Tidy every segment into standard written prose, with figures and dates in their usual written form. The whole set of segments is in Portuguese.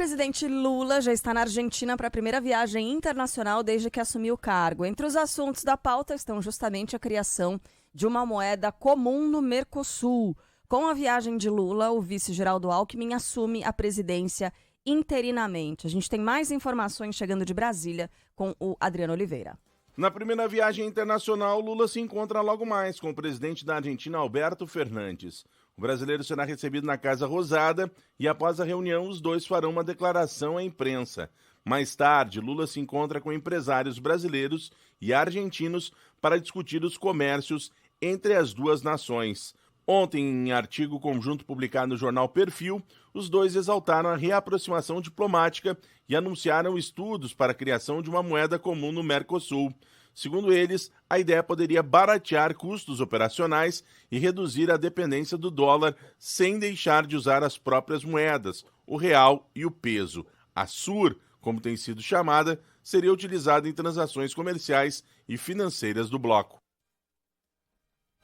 presidente Lula já está na Argentina para a primeira viagem internacional desde que assumiu o cargo. Entre os assuntos da pauta estão justamente a criação de uma moeda comum no Mercosul. Com a viagem de Lula, o vice Geraldo Alckmin assume a presidência interinamente. A gente tem mais informações chegando de Brasília com o Adriano Oliveira. Na primeira viagem internacional, Lula se encontra logo mais com o presidente da Argentina, Alberto Fernandes. O brasileiro será recebido na Casa Rosada e, após a reunião, os dois farão uma declaração à imprensa. Mais tarde, Lula se encontra com empresários brasileiros e argentinos para discutir os comércios entre as duas nações. Ontem, em artigo conjunto publicado no jornal Perfil, os dois exaltaram a reaproximação diplomática e anunciaram estudos para a criação de uma moeda comum no Mercosul. Segundo eles, a ideia poderia baratear custos operacionais e reduzir a dependência do dólar sem deixar de usar as próprias moedas, o real e o peso. A SUR, como tem sido chamada, seria utilizada em transações comerciais e financeiras do bloco.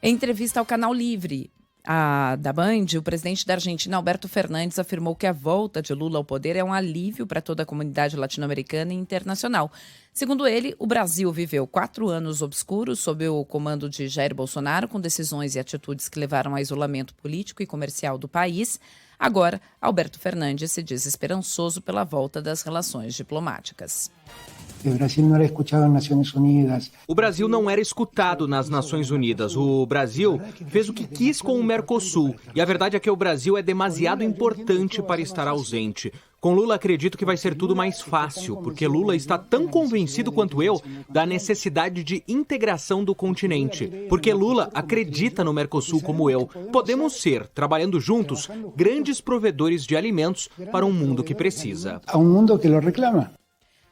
Em entrevista ao Canal Livre da Band, o presidente da Argentina, Alberto Fernandes, afirmou que a volta de Lula ao poder é um alívio para toda a comunidade latino-americana e internacional. Segundo ele, o Brasil viveu 4 anos obscuros sob o comando de Jair Bolsonaro, com decisões e atitudes que levaram ao isolamento político e comercial do país. Agora, Alberto Fernandes se diz esperançoso pela volta das relações diplomáticas. O Brasil não era escutado nas Nações Unidas. O Brasil fez o que quis com o Mercosul. E a verdade é que o Brasil é demasiado importante para estar ausente. Com Lula, acredito que vai ser tudo mais fácil, porque Lula está tão convencido quanto eu da necessidade de integração do continente. Porque Lula acredita no Mercosul como eu. Podemos ser, trabalhando juntos, grandes provedores de alimentos para um mundo que precisa. A um mundo que lo reclama.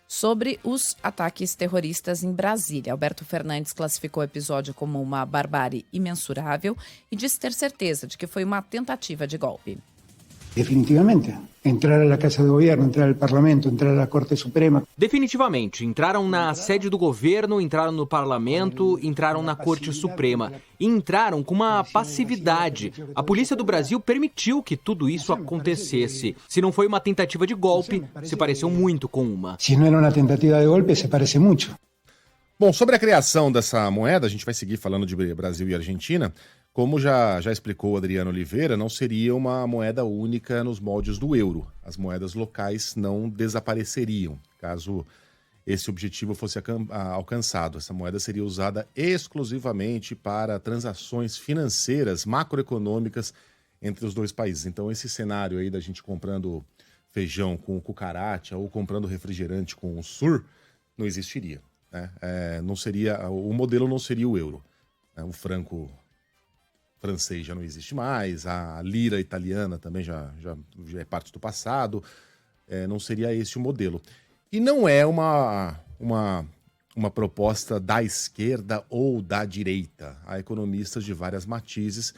Sobre os ataques terroristas em Brasília, Alberto Fernandes classificou o episódio como uma barbárie imensurável e disse ter certeza de que foi uma tentativa de golpe. Definitivamente. Entrar à Casa do Governo, entrar ao Parlamento, entrar à Corte Suprema. Definitivamente. Entraram na sede do governo, entraram no Parlamento, entraram na Corte Suprema. E entraram com uma passividade. A Polícia do Brasil permitiu que tudo isso acontecesse. Se não foi uma tentativa de golpe, se pareceu muito com uma. Se não era uma tentativa de golpe, se parece muito. Bom, sobre a criação dessa moeda, a gente vai seguir falando de Brasil e Argentina. Como já explicou o Adriano Oliveira, não seria uma moeda única nos moldes do euro. As moedas locais não desapareceriam, caso esse objetivo fosse alcançado. Essa moeda seria usada exclusivamente para transações financeiras, macroeconômicas entre os dois países. Então, esse cenário aí da gente comprando feijão com cucaracha ou comprando refrigerante com o SUR não existiria, né? Não seria, o modelo não seria o euro, né? O franco francês já não existe mais, a lira italiana também já é parte do passado, não seria esse o modelo. E não é uma proposta da esquerda ou da direita. Há economistas de várias matizes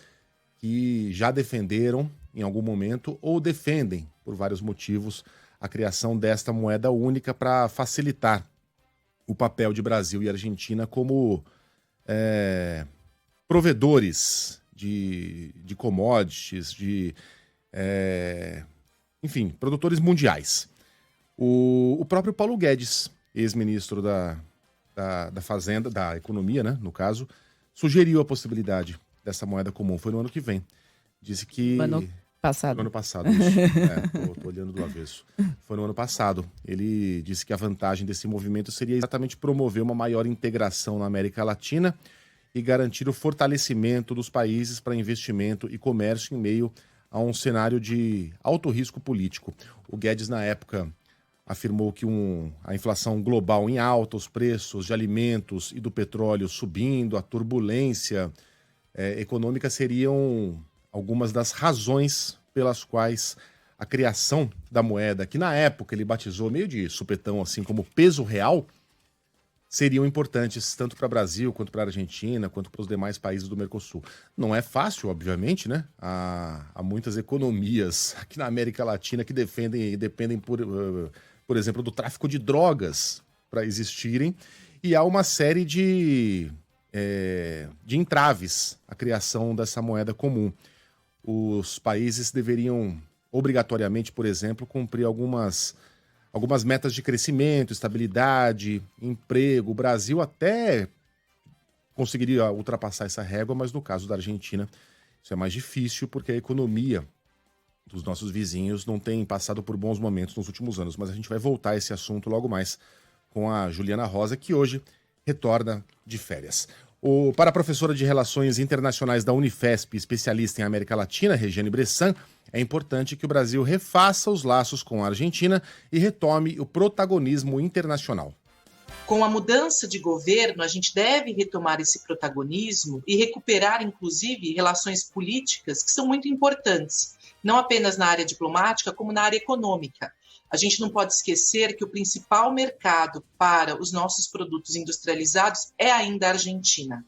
que já defenderam em algum momento ou defendem, por vários motivos, a criação desta moeda única para facilitar o papel de Brasil e Argentina como provedores de commodities, enfim, produtores mundiais. O próprio Paulo Guedes, ex-ministro da Fazenda, da Economia, né, no caso, sugeriu a possibilidade dessa moeda comum. Foi no ano que vem. Disse que... No ano passado, isso. Tô olhando do avesso. Foi no ano passado. Ele disse que a vantagem desse movimento seria exatamente promover uma maior integração na América Latina e garantir o fortalecimento dos países para investimento e comércio em meio a um cenário de alto risco político. O Guedes, na época, afirmou que a inflação global em alta, os preços de alimentos e do petróleo subindo, a turbulência econômica seriam algumas das razões pelas quais a criação da moeda, que na época ele batizou meio de supetão, assim como peso real, seriam importantes tanto para o Brasil, quanto para a Argentina, quanto para os demais países do Mercosul. Não é fácil, obviamente, né? Há muitas economias aqui na América Latina que dependem, por exemplo, do tráfico de drogas para existirem, e há uma série de entraves à criação dessa moeda comum. Os países deveriam obrigatoriamente, por exemplo, cumprir algumas metas de crescimento, estabilidade, emprego. O Brasil até conseguiria ultrapassar essa régua, mas no caso da Argentina isso é mais difícil porque a economia dos nossos vizinhos não tem passado por bons momentos nos últimos anos. Mas a gente vai voltar a esse assunto logo mais com a Juliana Rosa, que hoje retorna de férias. Para a professora de Relações Internacionais da Unifesp, especialista em América Latina, Regiane Bressan, é importante que o Brasil refaça os laços com a Argentina e retome o protagonismo internacional. Com a mudança de governo, a gente deve retomar esse protagonismo e recuperar, inclusive, relações políticas que são muito importantes, não apenas na área diplomática, como na área econômica. A gente não pode esquecer que o principal mercado para os nossos produtos industrializados é ainda a Argentina.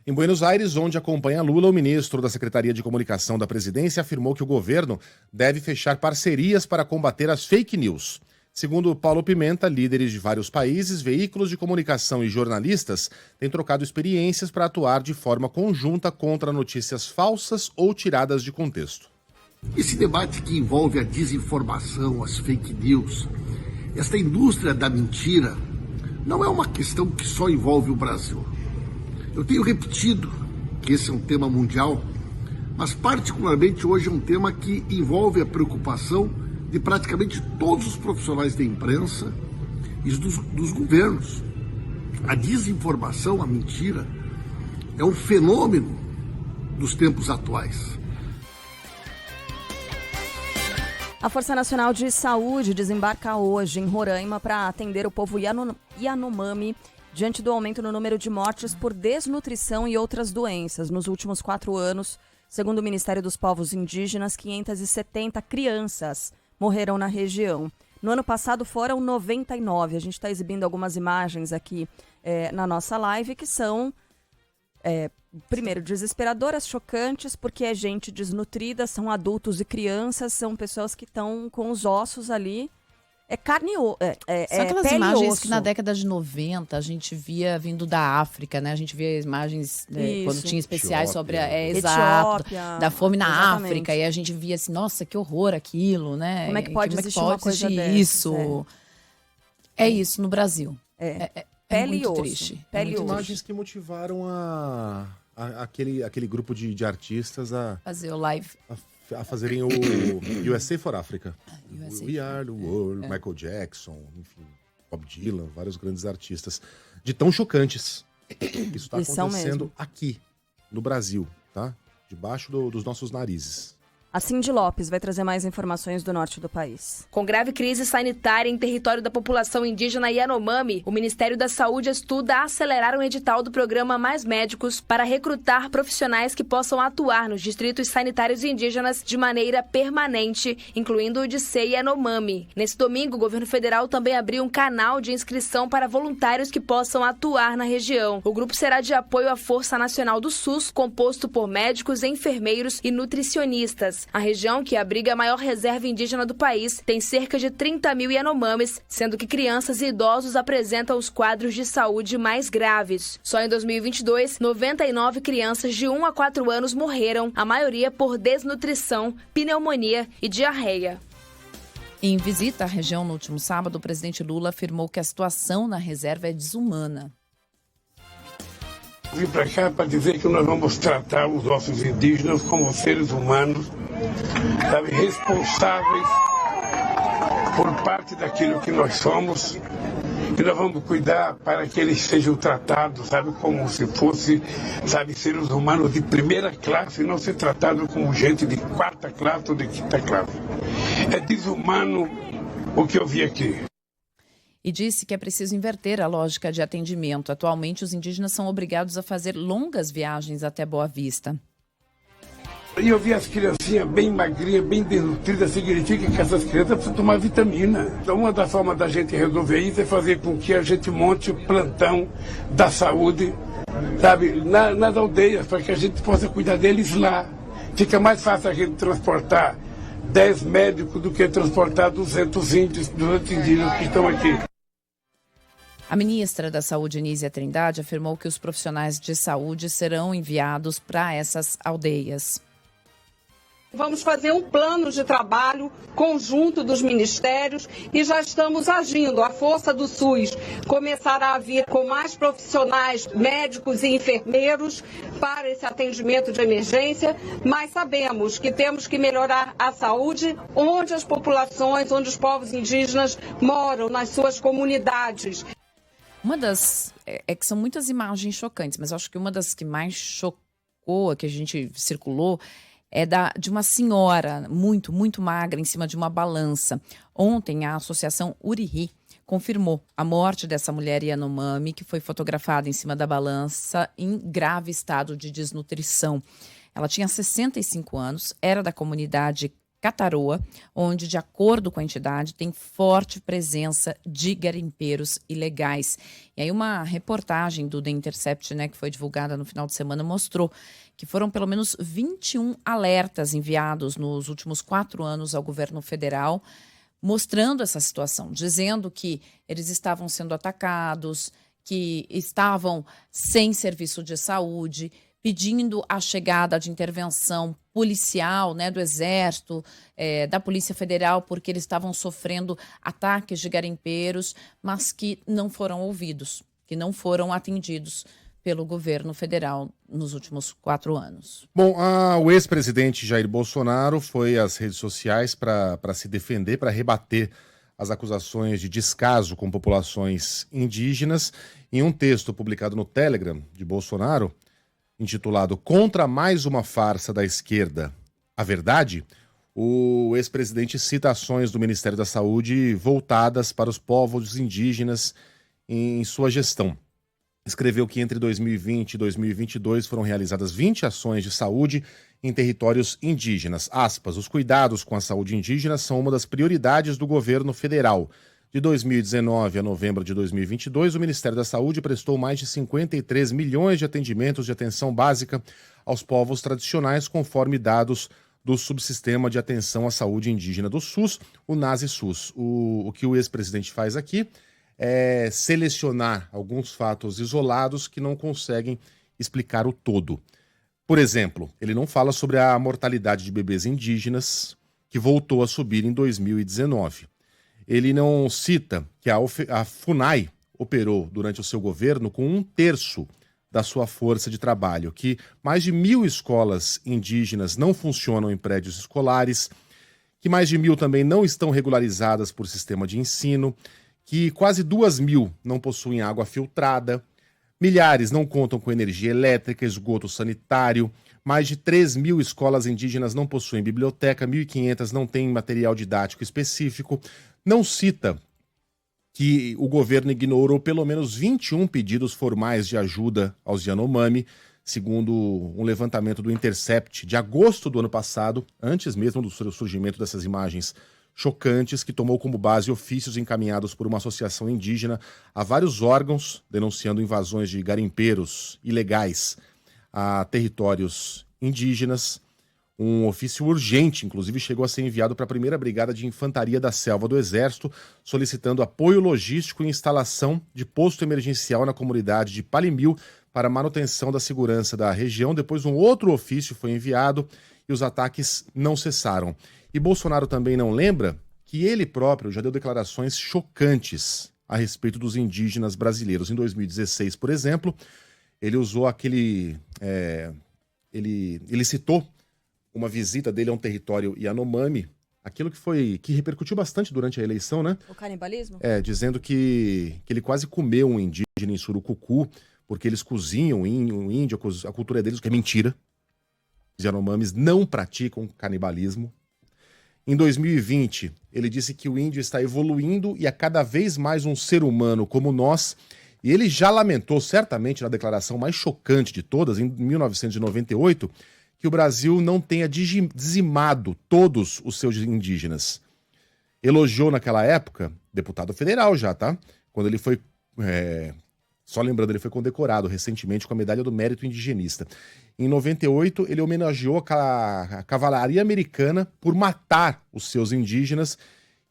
Em Buenos Aires, onde acompanha Lula, o ministro da Secretaria de Comunicação da Presidência afirmou que o governo deve fechar parcerias para combater as fake news. Segundo Paulo Pimenta, líderes de vários países, veículos de comunicação e jornalistas têm trocado experiências para atuar de forma conjunta contra notícias falsas ou tiradas de contexto. Esse debate que envolve a desinformação, as fake news, esta indústria da mentira, não é uma questão que só envolve o Brasil. Eu tenho repetido que esse é um tema mundial, mas particularmente hoje é um tema que envolve a preocupação de praticamente todos os profissionais da imprensa e dos governos. A desinformação, a mentira, é um fenômeno dos tempos atuais. A Força Nacional de Saúde desembarca hoje em Roraima para atender o povo Yanomami diante do aumento no número de mortes por desnutrição e outras doenças. Nos últimos 4 anos, segundo o Ministério dos Povos Indígenas, 570 crianças morreram na região. No ano passado foram 99. A gente está exibindo algumas imagens aqui na nossa live que são, primeiro, desesperadoras, chocantes, porque é gente desnutrida, são adultos e crianças, são pessoas que estão com os ossos ali. É carne São aquelas pele imagens e osso. que na década de 90 a gente via vindo da África, né? A gente via imagens quando tinha especiais sobre exato, da fome na exatamente. África. E a gente via assim, nossa, que horror aquilo, né? Como é que pode existir uma coisa isso? dessas? É isso no Brasil. Pele e muito osso. triste. Pele e osso. Imagens que motivaram aquele grupo de artistas Fazer o live. a fazerem o USA for Africa. USA We Are the World, Michael Jackson, enfim, Bob Dylan, vários grandes artistas. De tão chocantes. Isso está acontecendo aqui, no Brasil, tá? Debaixo dos nossos narizes. A Cindy Lopes vai trazer mais informações do norte do país. Com grave crise sanitária em território da população indígena Yanomami, o Ministério da Saúde estuda acelerar um edital do programa Mais Médicos para recrutar profissionais que possam atuar nos distritos sanitários indígenas de maneira permanente, incluindo o de Yanomami. Nesse domingo, o governo federal também abriu um canal de inscrição para voluntários que possam atuar na região. O grupo será de apoio à Força Nacional do SUS, composto por médicos, enfermeiros e nutricionistas. A região, que abriga a maior reserva indígena do país, tem cerca de 30 mil Yanomamis, sendo que crianças e idosos apresentam os quadros de saúde mais graves. Só em 2022, 99 crianças de 1 a 4 anos morreram, a maioria por desnutrição, pneumonia e diarreia. Em visita à região no último sábado, o presidente Lula afirmou que a situação na reserva é desumana. Vim para cá para dizer que nós vamos tratar os nossos indígenas como seres humanos, sabe, responsáveis por parte daquilo que nós somos, e nós vamos cuidar para que eles sejam tratados, sabe, como se fossem, sabe, seres humanos de primeira classe, e não ser tratados como gente de 4ª classe ou de 5ª classe. É desumano o que eu vi aqui. E disse que é preciso inverter a lógica de atendimento. Atualmente, os indígenas são obrigados a fazer longas viagens até Boa Vista. E eu vi as criancinhas bem magrinhas, bem desnutridas, significa que essas crianças precisam tomar vitamina. Então, uma das formas da gente resolver isso é fazer com que a gente monte o plantão da saúde, sabe, nas aldeias, para que a gente possa cuidar deles lá. Fica mais fácil a gente transportar 10 médicos do que transportar 200 índios, 200 indígenas que estão aqui. A ministra da Saúde, Nízia Trindade, afirmou que os profissionais de saúde serão enviados para essas aldeias. Vamos fazer um plano de trabalho conjunto dos ministérios e já estamos agindo. A força do SUS começará a vir com mais profissionais, médicos e enfermeiros para esse atendimento de emergência, mas sabemos que temos que melhorar a saúde onde as populações, onde os povos indígenas moram, nas suas comunidades. Uma das... É que são muitas imagens chocantes, mas eu acho que uma das que mais chocou, que a gente circulou, é de uma senhora muito, muito magra em cima de uma balança. Ontem, a Associação Uriri confirmou a morte dessa mulher Yanomami, que foi fotografada em cima da balança em grave estado de desnutrição. Ela tinha 65 anos, era da comunidade Cataroa, onde, de acordo com a entidade, tem forte presença de garimpeiros ilegais. E aí uma reportagem do The Intercept, que foi divulgada no final de semana, mostrou que foram pelo menos 21 alertas enviados nos últimos 4 anos ao governo federal, mostrando essa situação, dizendo que eles estavam sendo atacados, que estavam sem serviço de saúde, pedindo a chegada de intervenção policial, do Exército, da Polícia Federal, porque eles estavam sofrendo ataques de garimpeiros, mas que não foram ouvidos, que não foram atendidos pelo governo federal nos últimos 4 anos. Bom, o ex-presidente Jair Bolsonaro foi às redes sociais para se defender, para rebater as acusações de descaso com populações indígenas. Em um texto publicado no Telegram de Bolsonaro, intitulado Contra mais uma farsa da esquerda, a verdade, o ex-presidente cita ações do Ministério da Saúde voltadas para os povos indígenas em sua gestão. Escreveu que entre 2020 e 2022 foram realizadas 20 ações de saúde em territórios indígenas. Aspas, os cuidados com a saúde indígena são uma das prioridades do governo federal. De 2019 a novembro de 2022, o Ministério da Saúde prestou mais de 53 milhões de atendimentos de atenção básica aos povos tradicionais, conforme dados do Subsistema de Atenção à Saúde Indígena do SUS, o NASE-SUS. O que o ex-presidente faz aqui é selecionar alguns fatos isolados que não conseguem explicar o todo. Por exemplo, ele não fala sobre a mortalidade de bebês indígenas, que voltou a subir em 2019. Ele não cita que a FUNAI operou durante o seu governo com 1/3 da sua força de trabalho, que mais de 1.000 escolas indígenas não funcionam em prédios escolares, que mais de 1.000 também não estão regularizadas por sistema de ensino, que quase 2.000 não possuem água filtrada, milhares não contam com energia elétrica, esgoto sanitário, mais de 3.000 escolas indígenas não possuem biblioteca, 1.500 não têm material didático específico. Não cita que o governo ignorou pelo menos 21 pedidos formais de ajuda aos Yanomami, segundo um levantamento do Intercept de agosto do ano passado, antes mesmo do surgimento dessas imagens chocantes, que tomou como base ofícios encaminhados por uma associação indígena a vários órgãos, denunciando invasões de garimpeiros ilegais a territórios indígenas. Um ofício urgente, inclusive, chegou a ser enviado para a 1ª Brigada de Infantaria da Selva do Exército, solicitando apoio logístico e instalação de posto emergencial na comunidade de Palimil para manutenção da segurança da região. Depois, um outro ofício foi enviado e os ataques não cessaram. E Bolsonaro também não lembra que ele próprio já deu declarações chocantes a respeito dos indígenas brasileiros. Em 2016, por exemplo, ele usou aquele... Ele citou uma visita dele a um território Yanomami, aquilo que repercutiu bastante durante a eleição, né? O canibalismo? Dizendo que ele quase comeu um indígena em Surucucu, porque eles cozinham o índio, a cultura deles, que é mentira. Os Yanomamis não praticam canibalismo. Em 2020, ele disse que o índio está evoluindo e é cada vez mais um ser humano como nós. E ele já lamentou, certamente, na declaração mais chocante de todas, em 1998, que o Brasil não tenha dizimado todos os seus indígenas. Elogiou naquela época, deputado federal já, tá? Quando ele foi, só lembrando, ele foi condecorado recentemente com a Medalha do Mérito Indigenista. Em 98, ele homenageou a cavalaria americana por matar os seus indígenas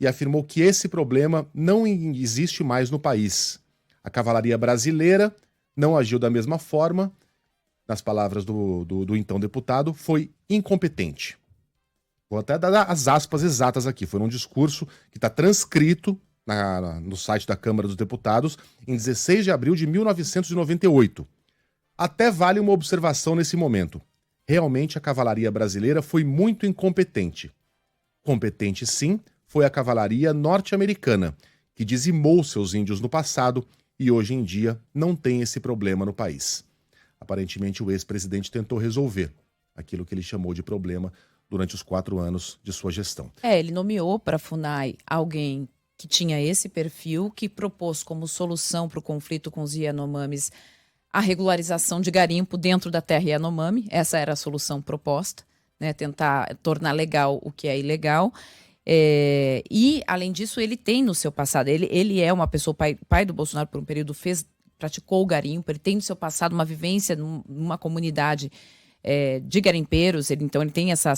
e afirmou que esse problema não existe mais no país. A cavalaria brasileira não agiu da mesma forma. Nas palavras do então deputado, foi incompetente. Vou até dar as aspas exatas aqui. Foi um discurso que está transcrito no site da Câmara dos Deputados em 16 de abril de 1998. Até vale uma observação nesse momento. Realmente a cavalaria brasileira foi muito incompetente. Competente, sim, foi a cavalaria norte-americana, que dizimou seus índios no passado e hoje em dia não tem esse problema no país. Aparentemente o ex-presidente tentou resolver aquilo que ele chamou de problema durante os 4 anos de sua gestão. Ele nomeou para a FUNAI alguém que tinha esse perfil, que propôs como solução para o conflito com os Yanomamis a regularização de garimpo dentro da terra Yanomami. Essa era a solução proposta, né? Tentar tornar legal o que é ilegal. E, além disso, ele tem no seu passado, ele é uma pessoa, pai do Bolsonaro por um período, praticou o garimpo, ele tem no seu passado uma vivência numa comunidade de garimpeiros, então ele tem essa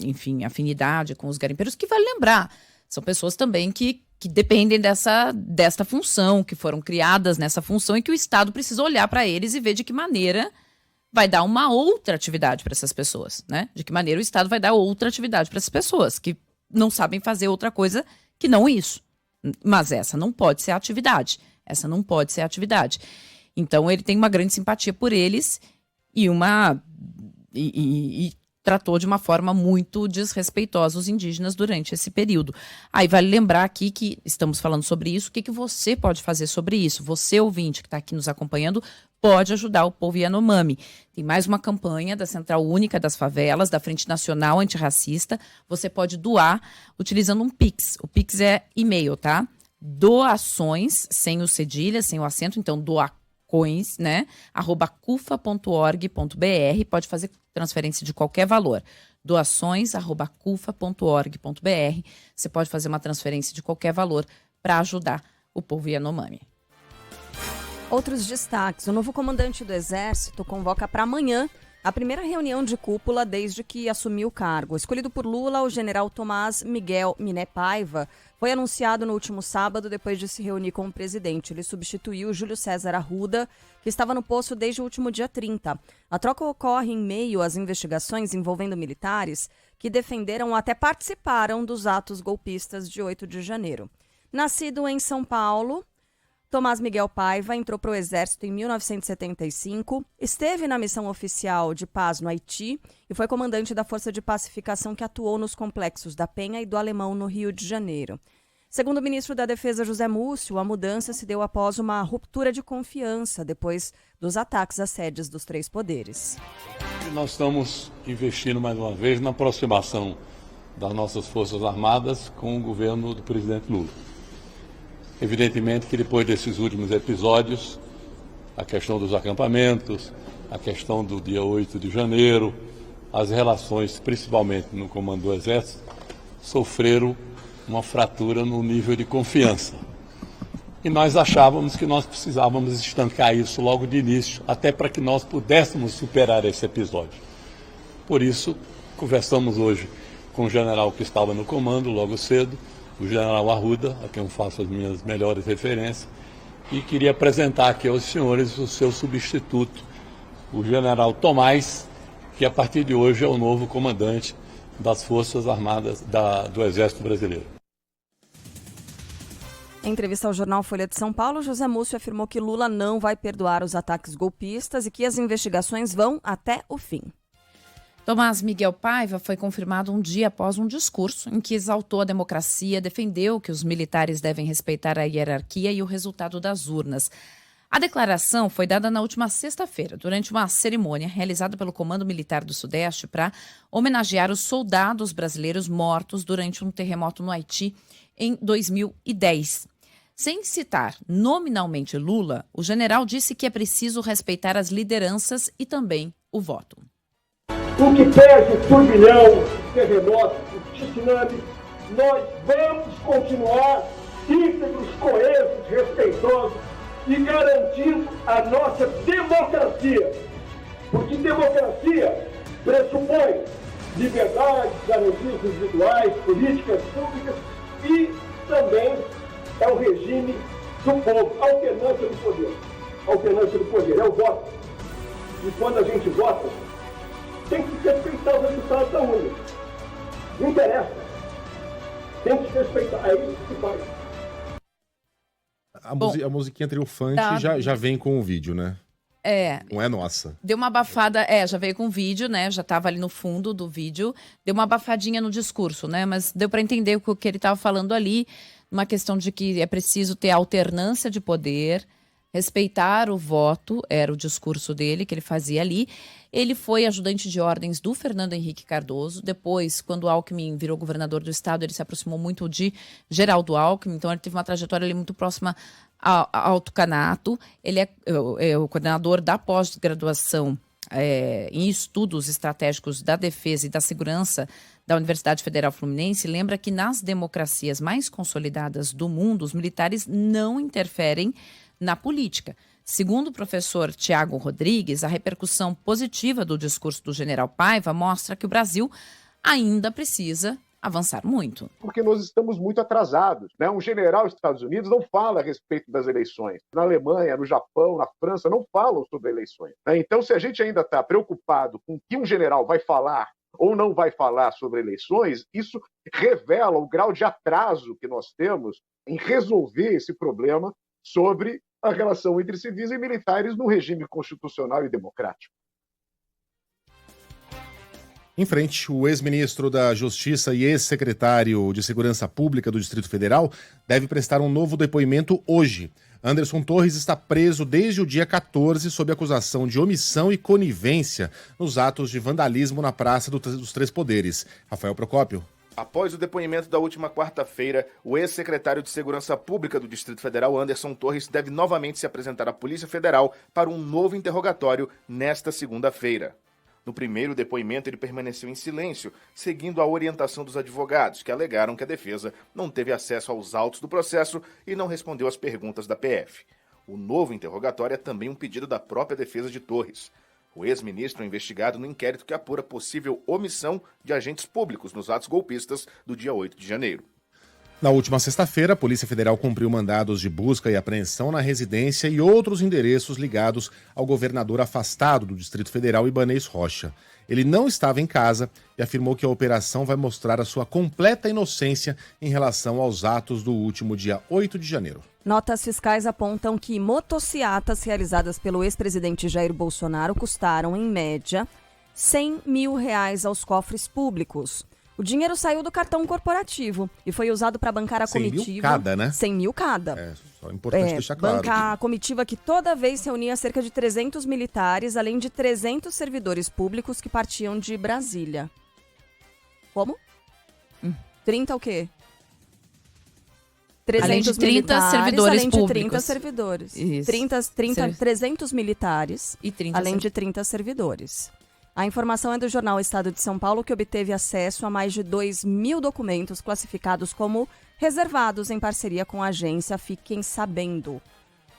enfim, afinidade com os garimpeiros, que vale lembrar, são pessoas também que dependem desta função, que foram criadas nessa função e que o Estado precisa olhar para eles e ver de que maneira vai dar uma outra atividade para essas pessoas, né? De que maneira o Estado vai dar outra atividade para essas pessoas que não sabem fazer outra coisa que não isso. Mas essa não pode ser a atividade. Essa não pode ser a atividade. Então ele tem uma grande simpatia por eles e tratou de uma forma muito desrespeitosa os indígenas durante esse período. Aí vale lembrar aqui que estamos falando sobre isso, o que você pode fazer sobre isso? Você, ouvinte, que está aqui nos acompanhando, pode ajudar o povo Yanomami. Tem mais uma campanha da Central Única das Favelas, da Frente Nacional Antirracista. Você pode doar utilizando um Pix. O Pix é e-mail, tá? Doações, sem o cedilha, sem o acento, então doacoins, né? @cufa.org.br. Pode fazer transferência de qualquer valor. Doações@cufa.org.br. Você pode fazer uma transferência de qualquer valor para ajudar o povo Yanomami. Outros destaques. O novo comandante do Exército convoca para amanhã a primeira reunião de cúpula desde que assumiu o cargo. Escolhido por Lula, o general Tomás Miguel Miné Paiva foi anunciado no último sábado depois de se reunir com o presidente. Ele substituiu Júlio César Arruda, que estava no posto desde o último dia 30. A troca ocorre em meio às investigações envolvendo militares que defenderam ou até participaram dos atos golpistas de 8 de janeiro. Nascido em São Paulo, Tomás Miguel Paiva entrou para o Exército em 1975, esteve na missão oficial de paz no Haiti e foi comandante da Força de Pacificação que atuou nos complexos da Penha e do Alemão, no Rio de Janeiro. Segundo o ministro da Defesa, José Múcio, a mudança se deu após uma ruptura de confiança depois dos ataques às sedes dos 3 poderes. Nós estamos investindo mais uma vez na aproximação das nossas Forças Armadas com o governo do presidente Lula. Evidentemente que depois desses últimos episódios, a questão dos acampamentos, a questão do dia 8 de janeiro, as relações, principalmente no comando do Exército, sofreram uma fratura no nível de confiança. E nós achávamos que nós precisávamos estancar isso logo de início, até para que nós pudéssemos superar esse episódio. Por isso, conversamos hoje com o general que estava no comando logo cedo, o general Arruda, a quem eu faço as minhas melhores referências, e queria apresentar aqui aos senhores o seu substituto, o general Tomás, que a partir de hoje é o novo comandante das Forças Armadas do Exército Brasileiro. Em entrevista ao jornal Folha de São Paulo, José Múcio afirmou que Lula não vai perdoar os ataques golpistas e que as investigações vão até o fim. Tomás Miguel Paiva foi confirmado um dia após um discurso em que exaltou a democracia, defendeu que os militares devem respeitar a hierarquia e o resultado das urnas. A declaração foi dada na última sexta-feira, durante uma cerimônia realizada pelo Comando Militar do Sudeste para homenagear os soldados brasileiros mortos durante um terremoto no Haiti em 2010. Sem citar nominalmente Lula, o general disse que é preciso respeitar as lideranças e também o voto. O que pese o turbilhão, terremoto, o tsunami, nós vamos continuar íntegros, coesos, respeitosos e garantindo a nossa democracia. Porque democracia pressupõe liberdade, garantias individuais, políticas públicas e também é o regime do povo, alternância do poder. Alternância do poder, é o voto. E quando a gente vota, tem que respeitar o resultado da urna. Não interessa. Tem que respeitar. É isso que faz. A musiquinha triunfante já vem com o vídeo, né? Não é nossa. Deu uma abafada, já veio com vídeo, né? Já estava ali no fundo do vídeo. Deu uma abafadinha no discurso, né? Mas deu para entender o que ele estava falando ali, uma questão de que é preciso ter alternância de poder, respeitar o voto, era o discurso dele, que ele fazia ali. Ele foi ajudante de ordens do Fernando Henrique Cardoso. Depois, quando o Alckmin virou governador do estado, ele se aproximou muito de Geraldo Alckmin. Então, ele teve uma trajetória ali muito próxima ao Tucanato. Ele é o coordenador da pós-graduação em estudos estratégicos da defesa e da segurança da Universidade Federal Fluminense. Lembra que nas democracias mais consolidadas do mundo, os militares não interferem na política. Segundo o professor Tiago Rodrigues, a repercussão positiva do discurso do general Paiva mostra que o Brasil ainda precisa avançar muito. Porque nós estamos muito atrasados, né? Um general dos Estados Unidos não fala a respeito das eleições. Na Alemanha, no Japão, na França, não falam sobre eleições, né? Então, se a gente ainda está preocupado com o que um general vai falar ou não vai falar sobre eleições, isso revela o grau de atraso que nós temos em resolver esse problema sobre a relação entre civis e militares no regime constitucional e democrático. Em frente, o ex-ministro da Justiça e ex-secretário de Segurança Pública do Distrito Federal deve prestar um novo depoimento hoje. Anderson Torres está preso desde o dia 14 sob acusação de omissão e conivência nos atos de vandalismo na Praça dos Três Poderes. Rafael Procópio. Após o depoimento da última quarta-feira, o ex-secretário de Segurança Pública do Distrito Federal, Anderson Torres, deve novamente se apresentar à Polícia Federal para um novo interrogatório nesta segunda-feira. No primeiro depoimento, ele permaneceu em silêncio, seguindo a orientação dos advogados, que alegaram que a defesa não teve acesso aos autos do processo e não respondeu às perguntas da PF. O novo interrogatório é também um pedido da própria defesa de Torres. O ex-ministro é investigado no inquérito que apura possível omissão de agentes públicos nos atos golpistas do dia 8 de janeiro. Na última sexta-feira, a Polícia Federal cumpriu mandados de busca e apreensão na residência e outros endereços ligados ao governador afastado do Distrito Federal, Ibanez Rocha. Ele não estava em casa e afirmou que a operação vai mostrar a sua completa inocência em relação aos atos do último dia 8 de janeiro. Notas fiscais apontam que motociatas realizadas pelo ex-presidente Jair Bolsonaro custaram, em média, R$100 mil aos cofres públicos. O dinheiro saiu do cartão corporativo e foi usado para bancar a comitiva. 100 mil cada, né? 100 mil cada. Só é importante deixar claro. Bancar a comitiva que toda vez reunia cerca de 300 militares, além de 300 servidores públicos que partiam de Brasília. Como? 30 o quê? 300 além de 30 servidores além de 30 públicos. servidores. Isso. 300 militares, e 30 além de 30 servidores. A informação é do jornal Estado de São Paulo, que obteve acesso a mais de 2.000 documentos classificados como reservados em parceria com a agência Fiquem Sabendo.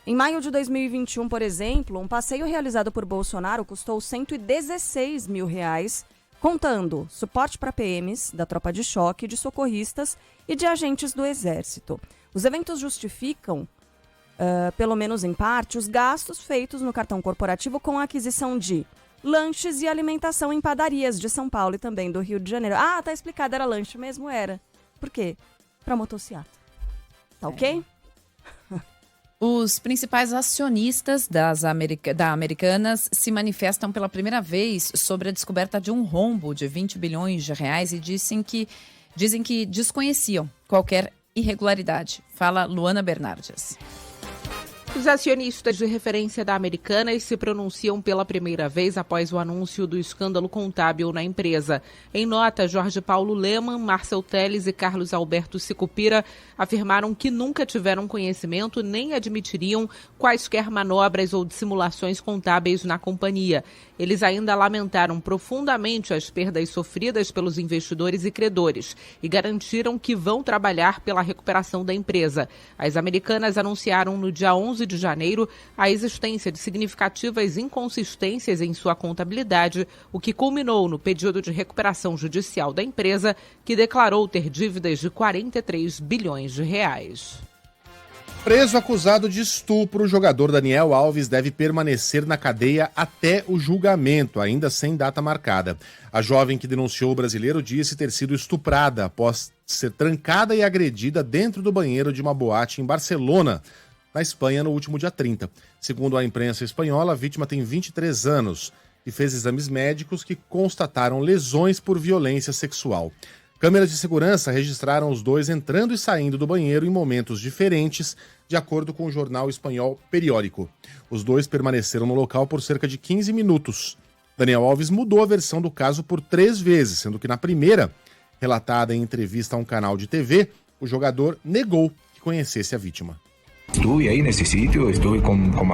Em maio de 2021, por exemplo, um passeio realizado por Bolsonaro custou R$116 mil, contando suporte para PMs, da tropa de choque, de socorristas e de agentes do Exército. Os eventos justificam, pelo menos em parte, os gastos feitos no cartão corporativo com a aquisição de lanches e alimentação em padarias de São Paulo e também do Rio de Janeiro. Ah, tá explicado, era lanche mesmo, era. Por quê? Pra motociata. Tá ok? Os principais acionistas da Americanas se manifestam pela primeira vez sobre a descoberta de um rombo de R$20 bilhões e dizem que desconheciam qualquer irregularidade. Fala Luana Bernardes. Os acionistas de referência da Americanas se pronunciam pela primeira vez após o anúncio do escândalo contábil na empresa. Em nota, Jorge Paulo Lemann, Marcel Teles e Carlos Alberto Sicupira afirmaram que nunca tiveram conhecimento nem admitiriam quaisquer manobras ou dissimulações contábeis na companhia. Eles ainda lamentaram profundamente as perdas sofridas pelos investidores e credores e garantiram que vão trabalhar pela recuperação da empresa. As Americanas anunciaram no dia 11 de janeiro a existência de significativas inconsistências em sua contabilidade, o que culminou no pedido de recuperação judicial da empresa, que declarou ter dívidas de R$43 bilhões. Preso acusado de estupro, o jogador Daniel Alves deve permanecer na cadeia até o julgamento, ainda sem data marcada. A jovem que denunciou o brasileiro disse ter sido estuprada após ser trancada e agredida dentro do banheiro de uma boate em Barcelona, na Espanha, no último dia 30. Segundo a imprensa espanhola, a vítima tem 23 anos e fez exames médicos que constataram lesões por violência sexual. Câmeras de segurança registraram os dois entrando e saindo do banheiro em momentos diferentes, de acordo com o jornal espanhol Periódico. Os dois permaneceram no local por cerca de 15 minutos. Daniel Alves mudou a versão do caso por 3 vezes, sendo que na primeira, relatada em entrevista a um canal de TV, o jogador negou que conhecesse a vítima.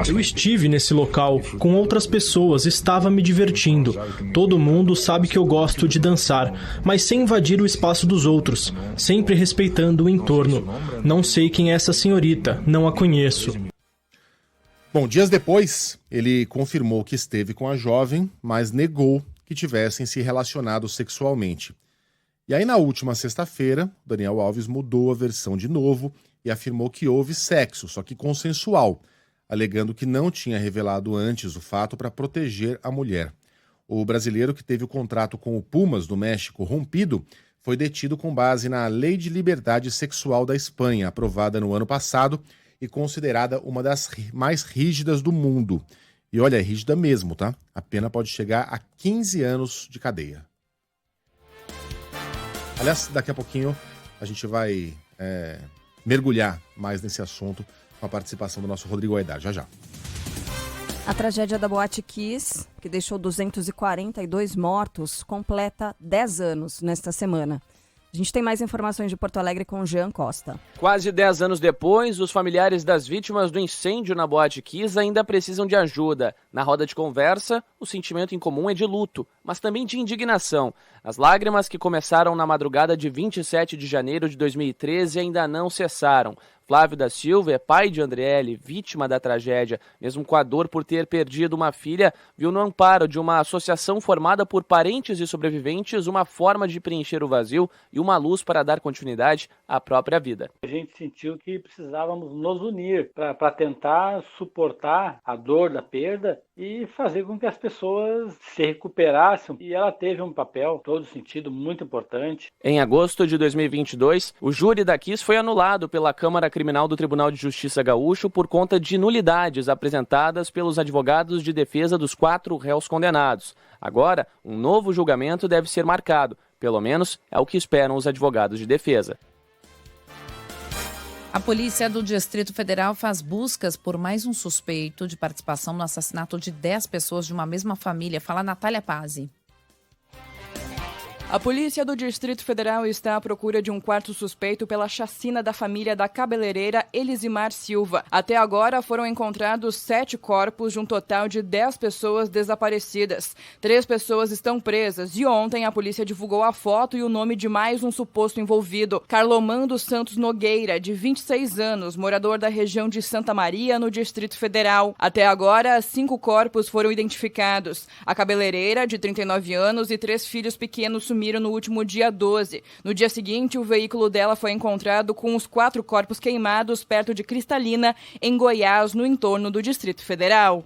Eu estive nesse local com outras pessoas, estava me divertindo. Todo mundo sabe que eu gosto de dançar, mas sem invadir o espaço dos outros, sempre respeitando o entorno. Não sei quem é essa senhorita, não a conheço. Bom, dias depois, ele confirmou que esteve com a jovem, mas negou que tivessem se relacionado sexualmente. E aí, na última sexta-feira, Daniel Alves mudou a versão de novo e afirmou que houve sexo, só que consensual, alegando que não tinha revelado antes o fato para proteger a mulher. O brasileiro, que teve o contrato com o Pumas do México rompido, foi detido com base na Lei de Liberdade Sexual da Espanha, aprovada no ano passado e considerada uma das mais rígidas do mundo. E olha, é rígida mesmo, tá? A pena pode chegar a 15 anos de cadeia. Aliás, daqui a pouquinho a gente vai mergulhar mais nesse assunto com a participação do nosso Rodrigo Aidar. Já, já. A tragédia da Boate Kiss, que deixou 242 mortos, completa 10 anos nesta semana. A gente tem mais informações de Porto Alegre com o Jean Costa. Quase 10 anos depois, os familiares das vítimas do incêndio na Boate Kiss ainda precisam de ajuda. Na roda de conversa, o sentimento em comum é de luto, mas também de indignação. As lágrimas que começaram na madrugada de 27 de janeiro de 2013 ainda não cessaram. Flávio da Silva é pai de Andriele, vítima da tragédia. Mesmo com a dor por ter perdido uma filha, viu no amparo de uma associação formada por parentes e sobreviventes uma forma de preencher o vazio e uma luz para dar continuidade à própria vida. A gente sentiu que precisávamos nos unir para tentar suportar a dor da perda e fazer com que as pessoas se recuperassem. E ela teve um papel, todo sentido, muito importante. Em agosto de 2022, o júri da Kiss foi anulado pela Câmara Criminal do Tribunal de Justiça Gaúcho por conta de nulidades apresentadas pelos advogados de defesa dos 4 réus condenados. Agora, um novo julgamento deve ser marcado. Pelo menos é o que esperam os advogados de defesa. A polícia do Distrito Federal faz buscas por mais um suspeito de participação no assassinato de 10 pessoas de uma mesma família. Fala Natália Pazzi. A polícia do Distrito Federal está à procura de um quarto suspeito pela chacina da família da cabeleireira Elisimar Silva. Até agora foram encontrados 7 corpos de um total de 10 pessoas desaparecidas. 3 pessoas estão presas e ontem a polícia divulgou a foto e o nome de mais um suposto envolvido, Carlomando Santos Nogueira, de 26 anos, morador da região de Santa Maria, no Distrito Federal. Até agora, 5 corpos foram identificados. A cabeleireira, de 39 anos, e 3 filhos pequenos sumiram no último dia 12. No dia seguinte, o veículo dela foi encontrado com os 4 corpos queimados perto de Cristalina, em Goiás, no entorno do Distrito Federal.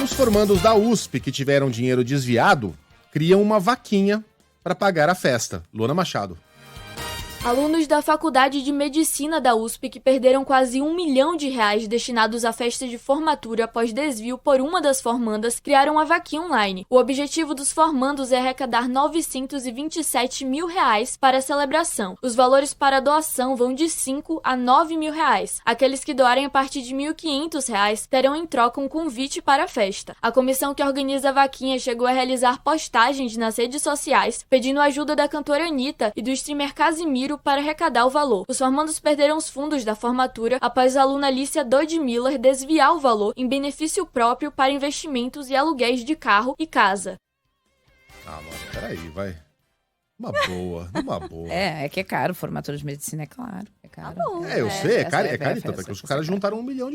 Os formandos da USP que tiveram dinheiro desviado criam uma vaquinha para pagar a festa. Luana Machado. Alunos da Faculdade de Medicina da USP que perderam quase R$1 milhão destinados à festa de formatura após desvio por uma das formandas criaram a vaquinha online. O objetivo dos formandos é arrecadar R$927 mil para a celebração. Os valores para a doação vão de R$5 a R$9 mil. Aqueles que doarem a partir de R$1.500 terão em troca um convite para a festa. A comissão que organiza a vaquinha chegou a realizar postagens nas redes sociais pedindo ajuda da cantora Anitta e do streamer Casimiro para arrecadar o valor. Os formandos perderam os fundos da formatura após a aluna Alicia Dodge Miller desviar o valor em benefício próprio para investimentos e aluguéis de carro e casa. Ah, mano, peraí, vai. Uma boa. É que é caro, formatura de medicina, é claro. caro. Tá bom. Eu sei, é caro, festa, tanto é que os caras juntaram R$1 milhão,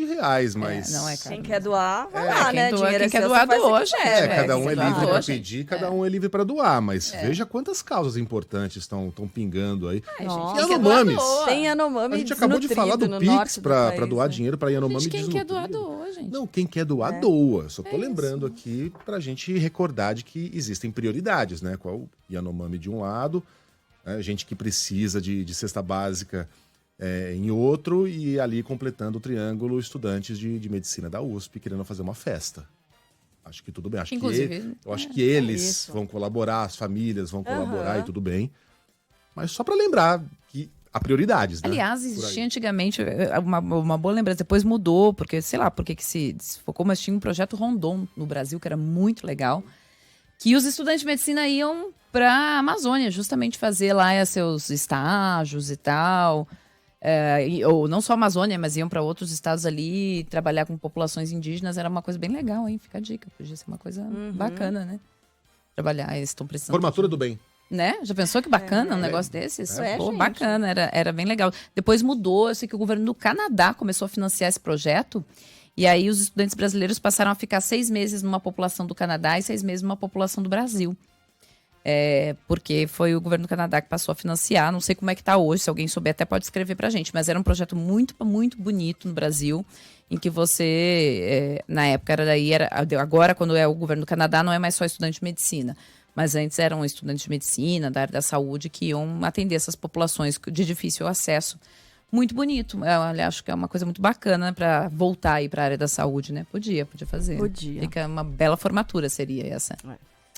mas... não é caro. Quem quer doar, vai lá, né? Quem quer doar, doa, gente. Cada um é livre para pedir, cada um é livre para doar, mas veja quantas causas importantes estão pingando aí. Nossa, Yanomamis. Tem Yanomami. A gente acabou de falar do Pix para doar dinheiro para Yanomami. Quem quer doar, doa, gente. Não, quem quer doar, doa. Só tô lembrando aqui pra gente recordar de que existem prioridades, né? Qual o Yanomami de um lado, gente que precisa de cesta básica em outro, e ali completando o triângulo, estudantes de medicina da USP querendo fazer uma festa. Acho que tudo bem. Eu acho que eles vão colaborar, as famílias vão colaborar e tudo bem. Mas só para lembrar que há prioridades, né? Aliás, existia antigamente uma boa lembrança, depois mudou, porque sei lá por que se desfocou, mas tinha um projeto Rondon no Brasil, que era muito legal, que os estudantes de medicina iam para a Amazônia, justamente fazer lá seus estágios e tal. Ou não só a Amazônia, mas iam para outros estados ali trabalhar com populações indígenas. Era uma coisa bem legal, hein? Fica a dica, podia ser uma coisa bacana, né? Trabalhar, eles estão precisando. Formatura do bem. Né? Já pensou que bacana um negócio desses? Pô, bacana, era bem legal. Depois mudou, eu sei que o governo do Canadá começou a financiar esse projeto, e aí os estudantes brasileiros passaram a ficar 6 meses numa população do Canadá e 6 meses numa população do Brasil. Porque foi o governo do Canadá que passou a financiar, não sei como é que tá hoje, se alguém souber até pode escrever pra gente, mas era um projeto muito, muito bonito no Brasil, em que você, na época agora quando é o governo do Canadá não é mais só estudante de medicina, mas antes eram estudantes de medicina, da área da saúde, que iam atender essas populações de difícil acesso. Muito bonito. Eu acho que é uma coisa muito bacana para voltar aí para a área da saúde, né? Podia fazer. Podia. Fica uma bela formatura, seria essa.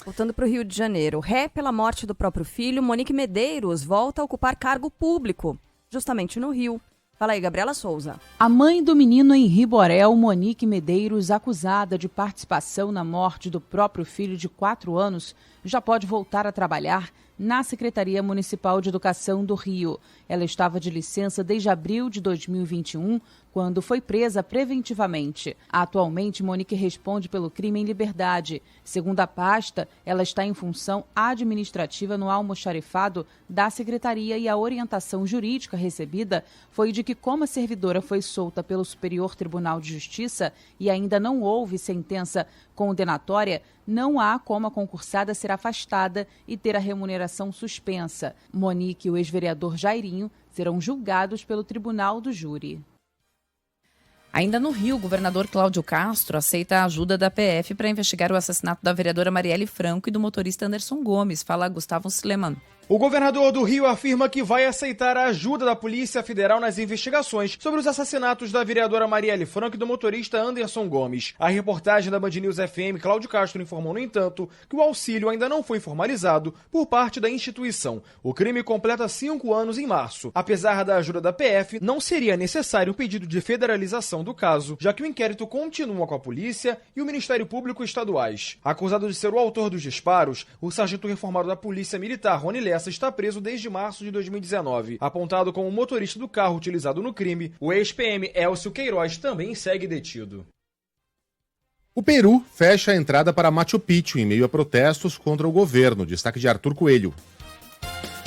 Voltando para o Rio de Janeiro. Ré pela morte do próprio filho, Monique Medeiros volta a ocupar cargo público, justamente no Rio. Fala aí, Gabriela Souza. A mãe do menino Henri Borel, Monique Medeiros, acusada de participação na morte do próprio filho de 4 anos, já pode voltar a trabalhar na Secretaria Municipal de Educação do Rio. Ela estava de licença desde abril de 2021, quando foi presa preventivamente. Atualmente, Monique responde pelo crime em liberdade. Segundo a pasta, ela está em função administrativa no almoxarifado da Secretaria e a orientação jurídica recebida foi de que, como a servidora foi solta pelo Superior Tribunal de Justiça e ainda não houve sentença condenatória, não há como a concursada ser afastada e ter a remuneração suspensa. Monique e o ex-vereador Jairinho serão julgados pelo Tribunal do Júri. Ainda no Rio, o governador Cláudio Castro aceita a ajuda da PF para investigar o assassinato da vereadora Marielle Franco e do motorista Anderson Gomes. Fala Gustavo Sleman. O governador do Rio afirma que vai aceitar a ajuda da Polícia Federal nas investigações sobre os assassinatos da vereadora Marielle Franco e do motorista Anderson Gomes. A reportagem da Band News FM, Cláudio Castro, informou, no entanto, que o auxílio ainda não foi formalizado por parte da instituição. O crime completa 5 anos em março. Apesar da ajuda da PF, não seria necessário um pedido de federalização do caso, já que o inquérito continua com a polícia e o Ministério Público estaduais. Acusado de ser o autor dos disparos, o sargento reformado da Polícia Militar, Rony Lessa, está preso desde março de 2019. Apontado como motorista do carro utilizado no crime, o ex-PM Elcio Queiroz também segue detido. O Peru fecha a entrada para Machu Picchu em meio a protestos contra o governo. Destaque de Arthur Coelho.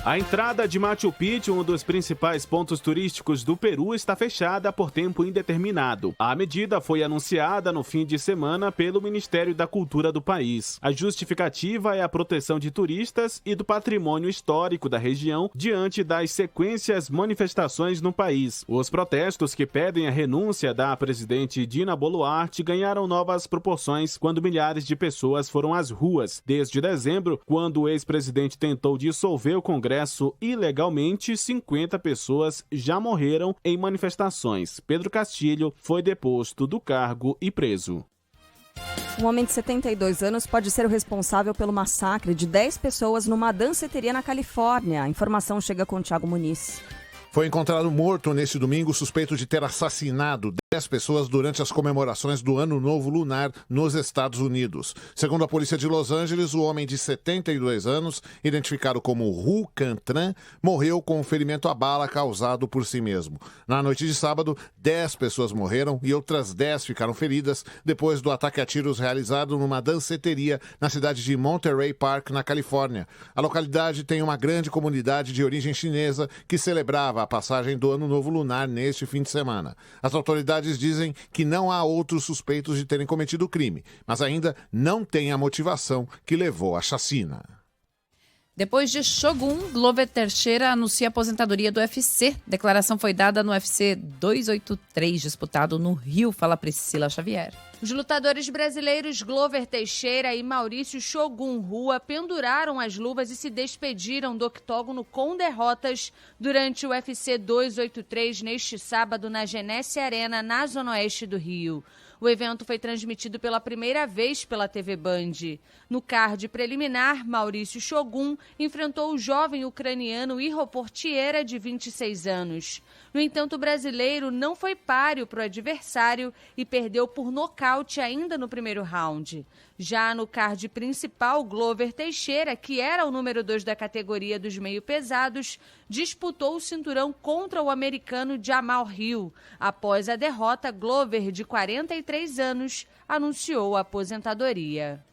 A entrada de Machu Picchu, um dos principais pontos turísticos do Peru, está fechada por tempo indeterminado. A medida foi anunciada no fim de semana pelo Ministério da Cultura do país. A justificativa é a proteção de turistas e do patrimônio histórico da região diante das sequências manifestações no país. Os protestos que pedem a renúncia da presidente Dina Boluarte ganharam novas proporções quando milhares de pessoas foram às ruas. Desde dezembro, quando o ex-presidente tentou dissolver o Congresso ilegalmente, 50 pessoas já morreram em manifestações. Pedro Castilho foi deposto do cargo e preso. Um homem de 72 anos pode ser o responsável pelo massacre de 10 pessoas numa danceteria na Califórnia. A informação chega com o Thiago Muniz. Foi encontrado morto nesse domingo, suspeito de ter assassinado 10 pessoas durante as comemorações do Ano Novo Lunar nos Estados Unidos. Segundo a polícia de Los Angeles, o homem de 72 anos, identificado como Hu Cantran, morreu com um ferimento à bala causado por si mesmo. Na noite de sábado, 10 pessoas morreram e outras 10 ficaram feridas depois do ataque a tiros realizado numa danceteria na cidade de Monterey Park, na Califórnia. A localidade tem uma grande comunidade de origem chinesa que celebrava a passagem do Ano Novo Lunar neste fim de semana. As autoridades dizem que não há outros suspeitos de terem cometido o crime, mas ainda não tem a motivação que levou à chacina. Depois de Shogun, Glover Teixeira anuncia a aposentadoria do UFC. Declaração foi dada no UFC 283, disputado no Rio. Fala Priscila Xavier. Os lutadores brasileiros Glover Teixeira e Maurício Shogun Rua penduraram as luvas e se despediram do octógono com derrotas durante o UFC 283 neste sábado na Genesse Arena, na zona oeste do Rio. O evento foi transmitido pela primeira vez pela TV Band. No card preliminar, Maurício Shogun enfrentou o jovem ucraniano Ihor Portiera, de 26 anos. No entanto, o brasileiro não foi páreo para o adversário e perdeu por nocaute ainda no primeiro round. Já no card principal, Glover Teixeira, que era o número 2 da categoria dos meio-pesados, disputou o cinturão contra o americano Jamal Hill. Após a derrota, Glover, de 43 anos, anunciou a aposentadoria.